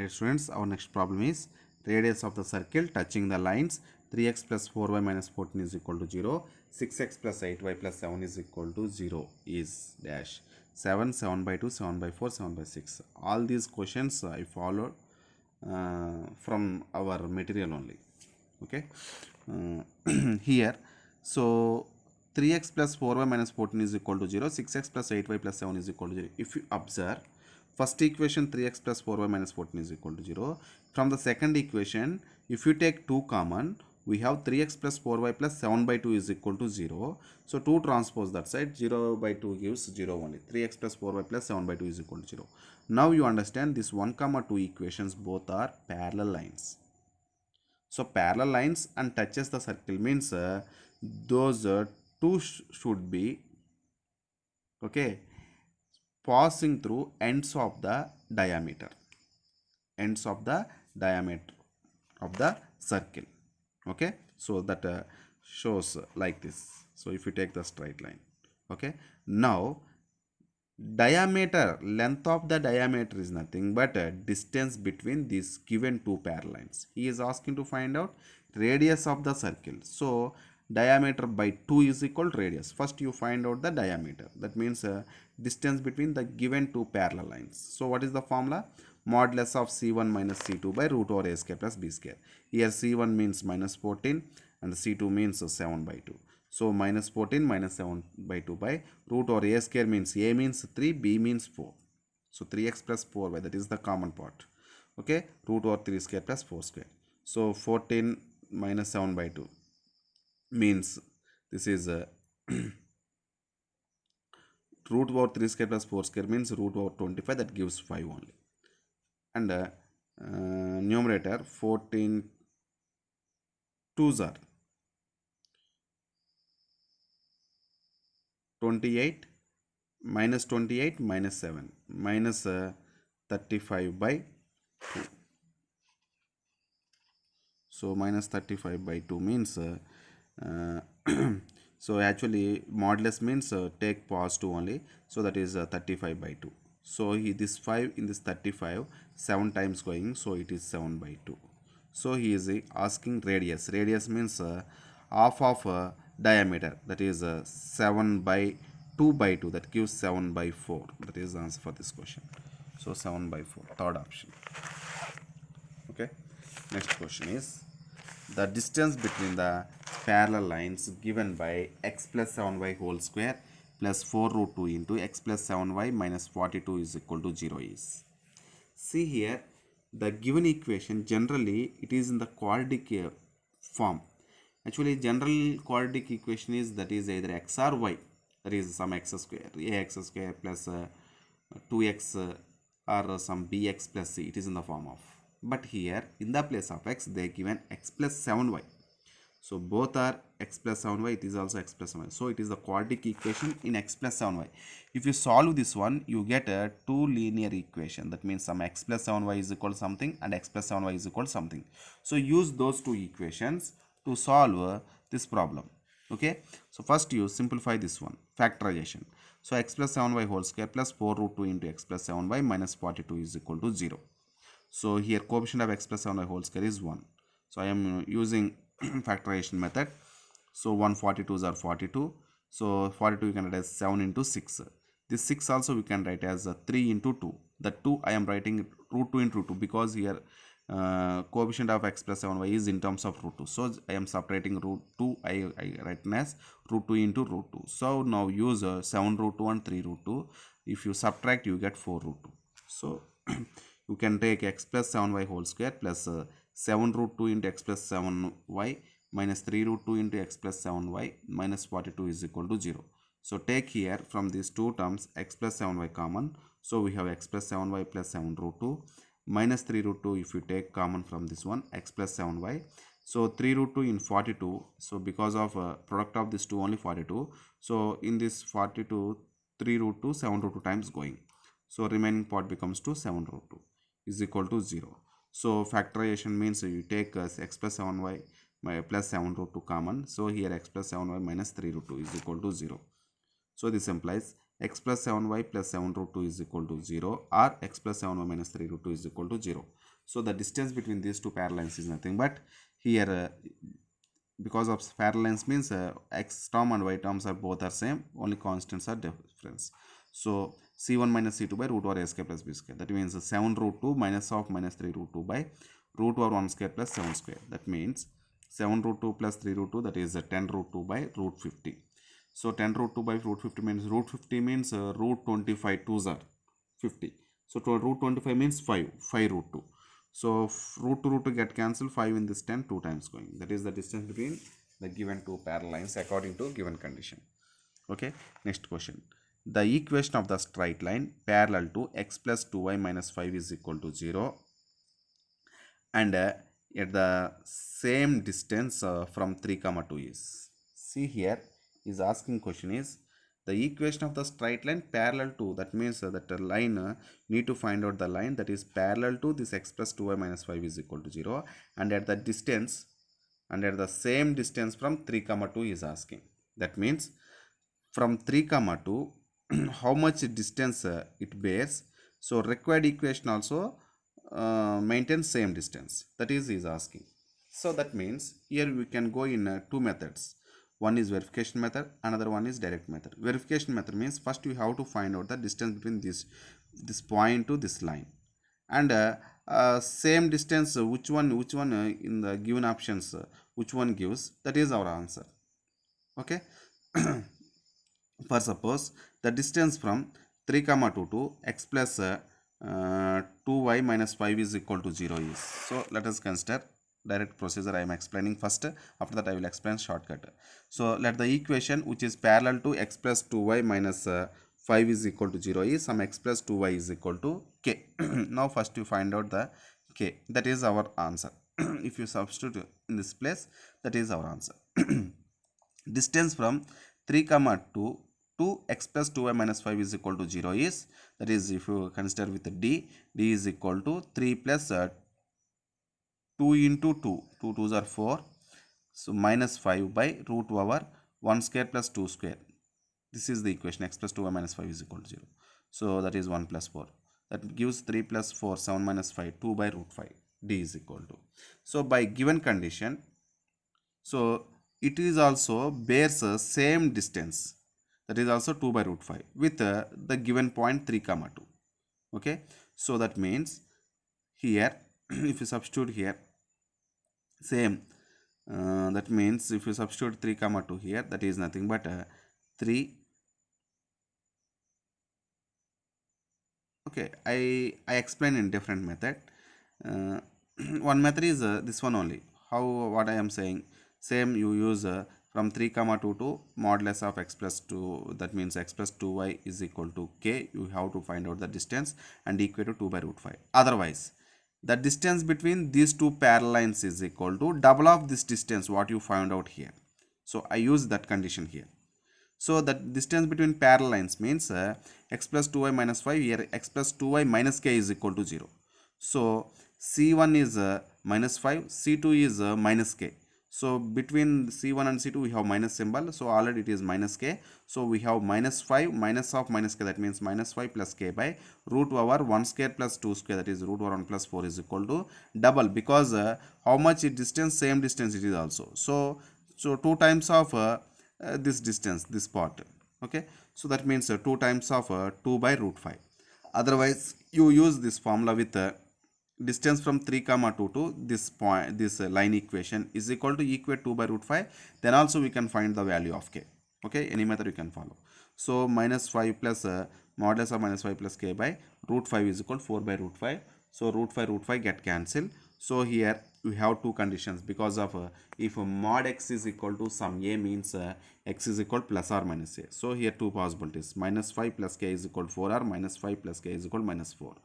Dear students, our next problem is radius of the circle touching the lines 3x plus 4y minus 14 is equal to 0, 6x plus 8y plus 7 is equal to 0 is dash 7, 7 by 2, 7 by 4, 7 by 6. All these questions I followed from our material only. Okay, here, so 3x plus 4y minus 14 is equal to 0, 6x plus 8y plus 7 is equal to 0. If you observe, first equation 3x plus 4y minus 14 is equal to 0. From the second equation, if you take 2 common, we have 3x plus 4y plus 7 by 2 is equal to 0. So 2 transpose that side, 0 by 2 gives 0 only. 3x plus 4y plus 7 by 2 is equal to 0. Now you understand this 1 comma 2 equations both are parallel lines. So parallel lines and touches the circle means those two should be okay passing through ends of the diameter of the circle. Okay, so that shows like this. So if you take the straight line, okay, now diameter, length of the diameter is nothing but a distance between these given two parallel lines. He is asking to find out radius of the circle. So diameter by 2 is equal to radius. First you find out the diameter. That means distance between the given two parallel lines. So what is the formula? Modulus of c1 minus c2 by root over a square plus b square. Here c1 means minus 14 and c2 means 7 by 2. So minus 14 minus 7 by 2 by root over a square means a means 3, b means 4. So 3x plus 4y, that is the common part. Okay, root over 3 square plus 4 square. So 14 minus 7 by 2 means this is root over 3 square plus 4 square means root over 25, that gives 5 only. And numerator 14 2s are 28 minus 28 minus 7 minus 35 by 2. So minus 35 by 2 means so actually modulus means take positive only, so that is 35 by 2. So this 5 in this 35 7 times going, so it is 7 by 2. So he is asking radius. Radius means half of diameter, that is 7 by 2 by 2, that gives 7 by 4. That is the answer for this question. So 7 by 4, third option. Okay, next question is the distance between the parallel lines given by x plus 7y whole square plus 4 root 2 into x plus 7y minus 42 is equal to 0 is. See here, the given equation generally it is in the quadratic form. Actually general quadratic equation is that is either x or y, that is some x square, ax square plus 2x or some bx plus c, it is in the form of. But here in the place of x they given x plus 7y. So both are x plus 7y, it is also x plus 7y. So it is the quadratic equation in x plus 7y. If you solve this one, you get a two linear equation. That means some x plus 7y is equal to something and x plus 7y is equal to something. So use those two equations to solve this problem. Okay. So first you simplify this one, factorization. So x plus 7y whole square plus 4 root 2 into x plus 7y minus 42 is equal to 0. So here coefficient of x plus 7y whole square is 1. So I am using factorization method. So 142s are 42. So 42 you can write as 7 into 6. This 6 also we can write as 3 into 2. That 2 I am writing root 2 into 2 because here coefficient of x plus 7y is in terms of root 2. So I am separating root 2, I write as root 2 into root 2. So now use 7 root 2 and 3 root 2. If you subtract you get 4 root 2. So you can take x plus 7y whole square plus 7 root 2 into x plus 7y minus 3 root 2 into x plus 7y minus 42 is equal to 0. So take here from these two terms x plus 7y common. So we have x plus 7y plus 7 root 2 minus 3 root 2 if you take common from this one, x plus 7y. So 3 root 2 in 42. So because of product of this two only 42. So in this 42, 3 root 2, 7 root 2 times going. So remaining part becomes to 7 root 2 is equal to 0. So factorization means you take x plus 7y plus 7 root 2 common. So here x plus 7y minus 3 root 2 is equal to 0. So this implies x plus 7y plus 7 root 2 is equal to 0, or x plus 7y minus 3 root 2 is equal to 0. So the distance between these two parallel lines is nothing but here because of parallel lines means x term and y terms are both are same, only constants are difference. So c1 minus c2 by root over a square plus b square, that means 7 root 2 minus of minus 3 root 2 by root over 1 square plus 7 square, that means 7 root 2 plus 3 root 2, that is 10 root 2 by root 50. So 10 root 2 by root 50 means root 50 means root 25 2s are 50. So to root 25 means 5 root 2. So root to root to get cancelled, 5 in this 10 2 times going. That is the distance between the given two parallel lines according to given condition. Okay, next question. The equation of the straight line parallel to x plus 2y minus 5 is equal to 0 and at the same distance from 3 comma 2 is. See here is asking question is the equation of the straight line parallel to, that means that the line need to find out the line that is parallel to this x plus 2y minus 5 is equal to 0 and at the distance and at the same distance from 3 comma 2 is asking. That means from 3 comma 2 how much distance it bears. So required equation also maintain same distance, that is asking. So that means here we can go in two methods. One is verification method, another one is direct method. Verification method means first you have to find out the distance between this point to this line and same distance which one in the given options which one gives, that is our answer. Okay. For suppose the distance from 3 comma 2 to x plus 2y minus 5 is equal to 0 is. So let us consider direct procedure. I am explaining first, after that I will explain shortcut. So let the equation which is parallel to x plus 2y minus 5 is equal to 0 is some x plus 2y is equal to k. Now first you find out the k, that is our answer. If you substitute in this place, that is our answer. Distance from 3 comma 2 to x plus 2y minus 5 is equal to 0 is, that is if you consider with d is equal to 3 plus 2 into 2, 2 2s are 4, so minus 5 by root over 1 square plus 2 square. This is the equation x plus 2y minus 5 is equal to 0. So that is 1 plus 4. That gives 3 plus 4, 7 minus 5, 2 by root 5. D is equal to. So by given condition, so it is also bears a same distance, that is also 2 by root 5 with the given point 3 comma 2. Okay. So that means here if you substitute here same, that means if you substitute 3 comma 2 here, that is nothing but 3. Okay, I explain in different method. One method is this one only. How, what I am saying, same you use from 3 comma 2 to modulus of x plus 2, that means x plus 2y is equal to k. You have to find out the distance and equate to 2 by root 5. Otherwise the distance between these two parallel lines is equal to double of this distance what you found out here. So I use that condition here. So that distance between parallel lines means x plus 2y minus 5, here x plus 2y minus k is equal to 0. So c1 is minus 5, c2 is minus k. So between c1 and c2 we have minus symbol, so already it is minus k. So we have minus 5 minus of minus k, that means minus 5 plus k by root over 1 square plus 2 square, that is root over 1 plus 4 is equal to double, because how much distance, same distance it is also. So 2 times of this distance, this part. Okay, so that means 2 times of 2 by root 5. Otherwise you use this formula with distance from 3 comma 2 to this point, this line equation is equal to equate 2 by root 5, then also we can find the value of k. Okay, any method you can follow. So minus 5 plus modulus of minus 5 plus k by root 5 is equal to 4 by root 5. So root 5 get cancelled. So here we have two conditions, because of if mod x is equal to some a means x is equal to plus or minus a. So here two possibilities, minus 5 plus k is equal to 4 or minus 5 plus k is equal to minus 4.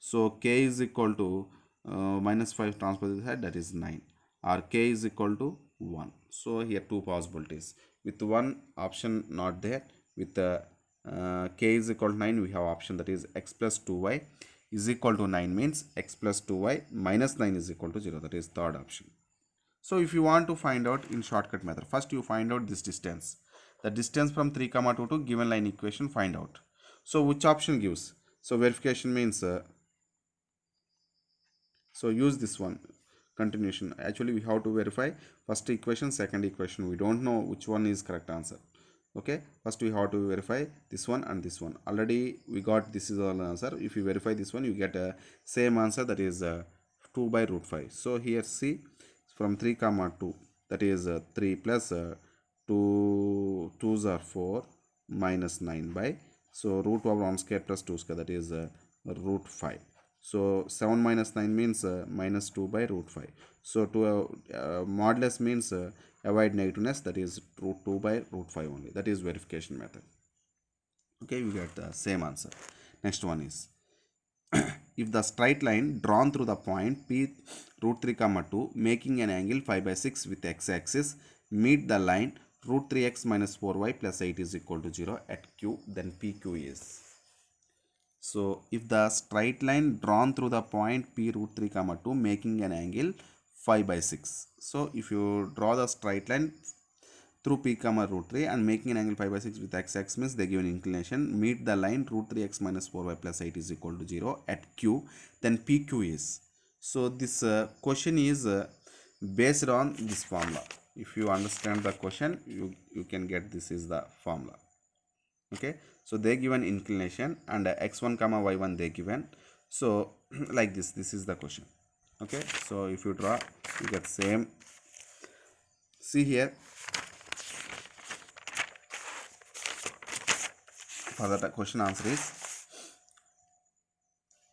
So k is equal to minus 5 transpose this side, that is 9, or k is equal to 1. So here two possibilities, with one option not there, with k is equal to 9 we have option, that is x plus 2y is equal to 9 means x plus 2y minus 9 is equal to 0, that is third option. So if you want to find out in shortcut method, first you find out this distance, the distance from 3 comma 2 to given line equation, find out. So which option gives? So verification means so use this one, continuation. Actually we have to verify first equation, second equation. We don't know which one is correct answer. Okay, first we have to verify this one and this one. Already we got this is all answer. If you verify this one, you get a same answer, that is 2 by root 5. So here see, from 3 comma 2, that is 3 plus 2 2s are 4 minus 9 by, so root over 1 square plus 2 square, that is root 5. So 7 minus 9 means minus 2 by root 5. So to modulus means avoid negativeness, that is root 2 by root 5 only. That is verification method. Okay, you get the same answer. Next one is, if the straight line drawn through the point P root 3 comma 2 making an angle 5 by 6 with x-axis meet the line root 3x minus 4y plus 8 is equal to 0 at Q, then PQ is. So if the straight line drawn through the point P root 3 comma 2 making an angle 5 by 6. So if you draw the straight line through P comma root 3 and making an angle 5 by 6 with x means they give an inclination, meet the line root 3x minus 4y plus 8 is equal to 0 at Q, then PQ is. So this question is based on this formula. If you understand the question, you can get this is the formula. Okay, so they given inclination and x1 comma y1 they given. So like this is the question. Okay, so if you draw, you get same. See here, for that question answer is,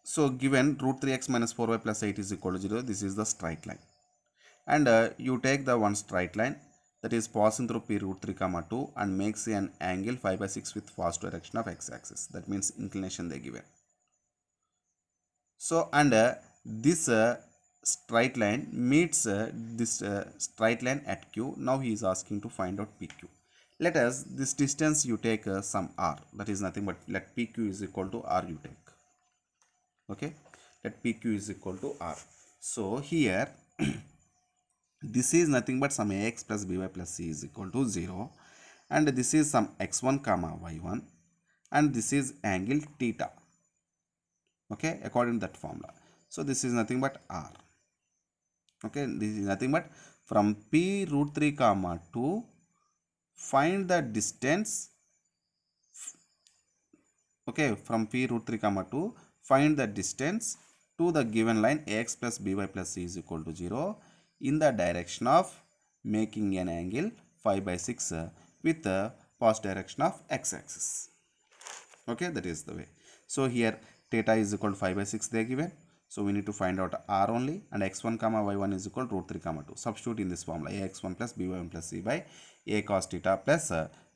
so given root 3x minus 4y plus 8 is equal to 0, this is the straight line, and you take the one straight line that is passing through P root 3 comma 2 and makes an angle 5 by 6 with fast direction of x-axis. That means inclination they given. So and this straight line meets this straight line at Q. Now he is asking to find out PQ. Let us, this distance you take some r, that is nothing but let PQ is equal to r you take. Okay, let PQ is equal to r. So here this is nothing but some ax plus by plus c is equal to 0, and this is some x1 comma y1, and this is angle theta. Okay, according to that formula. So this is nothing but r. Okay, this is nothing but from P root 3 comma 2 find the distance. Okay, from P root 3 comma 2 find the distance to the given line ax plus by plus c is equal to 0 in the direction of making an angle 5 by 6 with the positive direction of x-axis. Okay, that is the way. So here theta is equal to 5 by 6 they are given. So we need to find out r only, and x1 comma y1 is equal to root 3 comma 2. Substitute in this formula, ax1 plus by1 plus c by a cos theta plus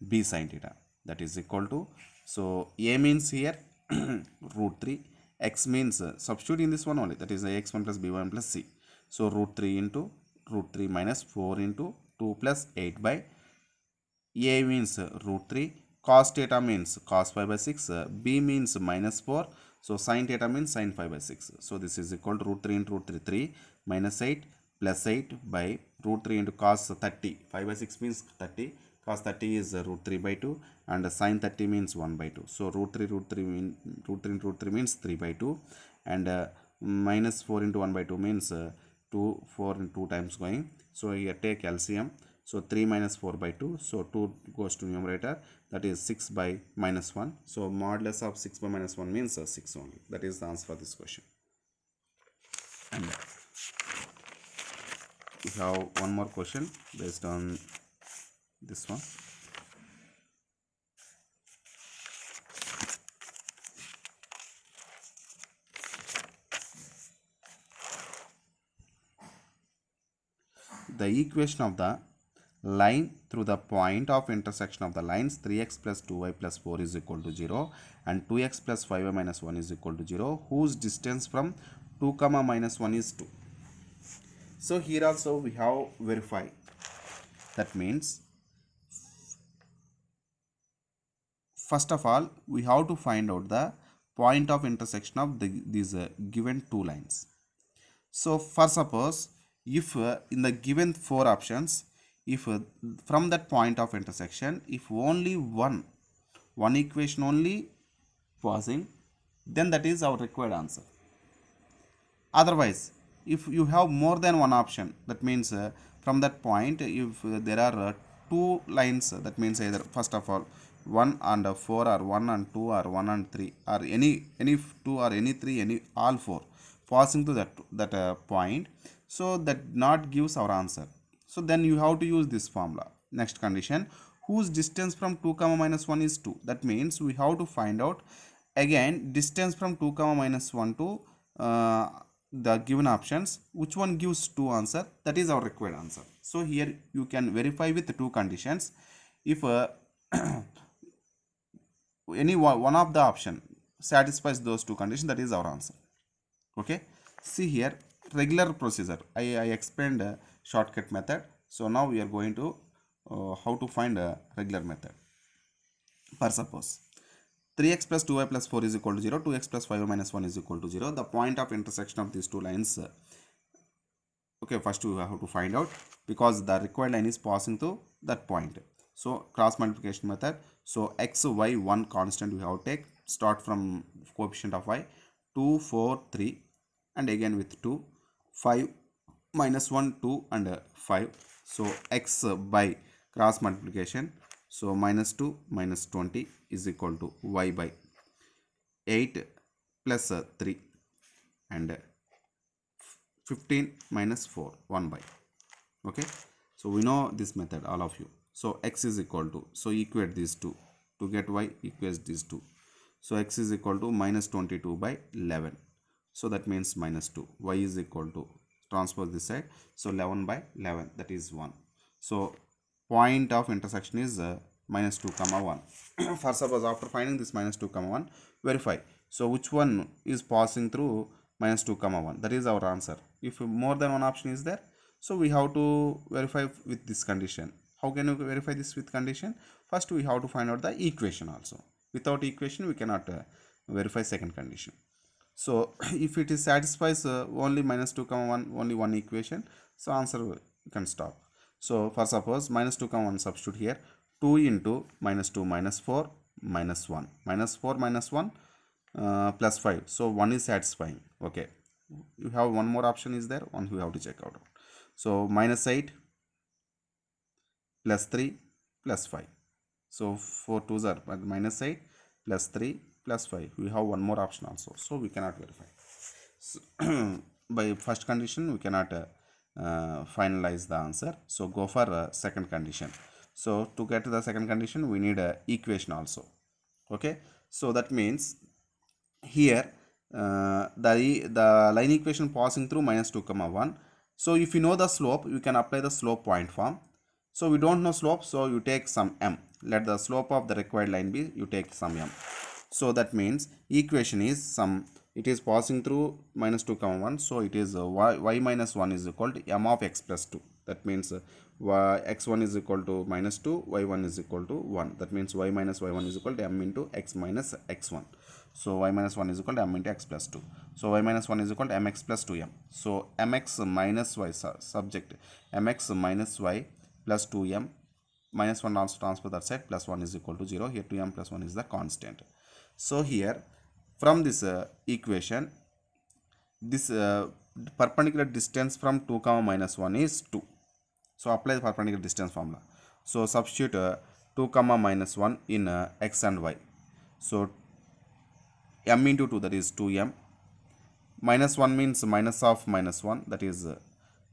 b sin theta, that is equal to, so a means here root 3, x means substitute in this one only, that is ax1 plus by1 plus c. So root 3 into root 3 minus 4 into 2 plus 8 by a means root 3, cos theta means cos 5 by 6, b means minus 4, so sin theta means sin 5 by 6. So this is equal to root 3 into root 3, 3 minus 8 plus 8 by root 3 into cos 30, 5 by 6 means 30, cos 30 is root 3 by 2, and sin 30 means 1 by 2. So root 3 into root 3 means 3 by 2, and minus 4 into 1 by 2 means 2, 4 and 2 times going. So here take LCM. So 3 minus 4 by 2. So 2 goes to numerator. That is 6 by minus 1. So modulus of 6 by minus 1 means 6 only. That is the answer for this question. And we have one more question based on this one. The equation of the line through the point of intersection of the lines 3x plus 2y plus 4 is equal to 0 and 2x plus 5y minus 1 is equal to 0, whose distance from 2 comma minus 1 is 2. So here also we have verified. That means first of all we have to find out the point of intersection of these given two lines. So for suppose if in the given four options, if from that point of intersection, if only one equation only passing, then that is our required answer. Otherwise, if you have more than one option, that means from that point, if there are two lines, that means either first of all 1 and 4, or 1 and 2, or 1 and 3, or any 2 or any 3, any all 4 passing to that point, so that not gives our answer. So then you have to use this formula. Next condition, whose distance from 2 comma minus 1 is 2. That means we have to find out again distance from 2 comma minus 1 to the given options, which one gives 2 answer, that is our required answer. So here you can verify with two conditions. If any one of the option satisfies those two conditions, that is our answer. Okay, see here, regular procedure, I explained a shortcut method. So now we are going to how to find a regular method. For suppose 3x plus 2y plus 4 is equal to 0, 2x plus 5y minus 1 is equal to 0. The point of intersection of these two lines, okay, first we have to find out, because the required line is passing through that point. So cross multiplication method. So x, y, 1 constant we have to take, start from coefficient of y, 2, 4, 3, and again with 2, 5, minus 1, 2, and 5. So x by cross multiplication, so minus 2 minus 20 is equal to y by 8 plus 3, and 15 minus 4, 1 by. Okay, so we know this method, all of you. So x is equal to, so equate these two to get y, equates these two. So x is equal to minus 22 by 11. So that means minus 2. Y is equal to, transpose this side, so 11 by 11, that is 1. So point of intersection is minus 2 comma 1. For suppose after finding this minus 2 comma 1, verify. So which one is passing through minus 2 comma 1, that is our answer. If more than one option is there, so we have to verify with this condition. How can you verify this with condition? First we have to find out the equation also. Without equation we cannot verify second condition. So if it is satisfies only minus 2 comma 1, only one equation, so answer you can stop. So for suppose minus 2 comma 1, substitute here, 2 into minus 2 minus 4 minus 1, minus 4 minus 1 plus 5, so 1 is satisfying. Okay, you have one more option is there, one you have to check out. So minus 8 plus 3 plus 5, so 4 2s are minus 8 plus 3 plus 5. We have one more option also, so we cannot verify. So by first condition we cannot finalize the answer, so go for second condition. So to get to the second condition we need a equation also. Okay, so that means here the line equation passing through minus 2 comma 1. So if you know the slope, you can apply the slope point form. So we don't know slope, so you take some m. Let the slope of the required line be, you take some m. So that means equation is some, it is passing through minus 2 comma 1, so it is y minus 1 is equal to m of x plus 2. That means x1 is equal to minus 2, y1 is equal to 1. That means y minus y1 is equal to m into x minus x1. So y minus 1 is equal to m into x plus 2. So y minus 1 is equal to mx plus 2m. So mx minus y, subject, mx minus y plus 2m, minus 1 also transfer that side, plus 1 is equal to 0. Here 2m plus 1 is the constant. So here from this equation, this perpendicular distance from 2 comma minus 1 is 2. So apply the perpendicular distance formula. So substitute 2 comma minus 1 in x and y. So m into 2, that is 2m. Minus 1 means minus of minus 1, that is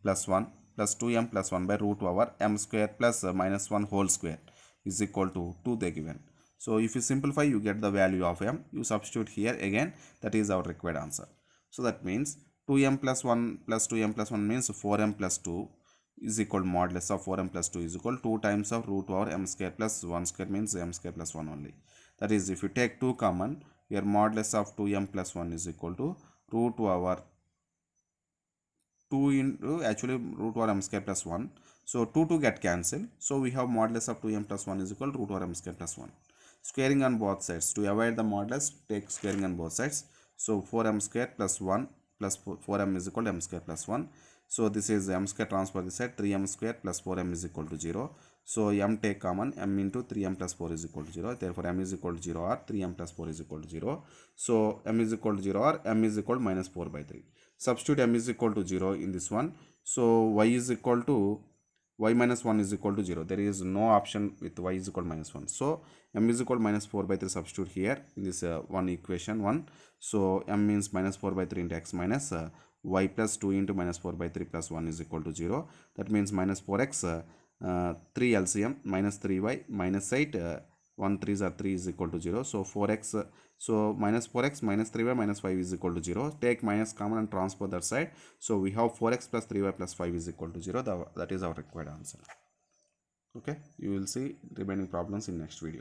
plus 1, plus 2m plus 1 by root over m square plus minus 1 whole square is equal to 2 they given. So if you simplify, you get the value of m. You substitute here again, that is our required answer. So that means 2m plus 1 plus 2m plus 1 means 4m plus 2 is equal to modulus of 4m plus 2 is equal to 2 times of root over m square plus 1 square means m square plus 1 only. That is, if you take 2 common, here modulus of 2m plus 1 is equal to root over 2 into actually root over m square plus 1. So 2 get cancelled. So we have modulus of 2m plus 1 is equal to root over m square plus 1. Squaring on both sides. To avoid the modulus, take squaring on both sides. So 4m square plus 1 plus 4m is equal to m square plus 1. So this is m square transfer this side, 3m square plus 4m is equal to 0. So m take common, m into 3m plus 4 is equal to 0. Therefore m is equal to 0 or 3m plus 4 is equal to 0. So m is equal to 0 or m is equal to minus 4 by 3. Substitute m is equal to 0 in this one. So y is equal to y minus 1 is equal to 0. There is no option with y is equal to minus 1. So m is equal to minus 4 by 3 substitute here in this one equation 1. So m means minus 4 by 3 into x minus y plus 2 into minus 4 by 3 plus 1 is equal to 0. That means minus 4x 3 LCM minus 3y minus 8 1 3s are 3 is equal to 0. So 4x so minus 4x minus 3y minus 5 is equal to 0. Take minus common and transfer that side. So we have 4x plus 3y plus 5 is equal to 0. That is our required answer. Okay, you will see remaining problems in next video.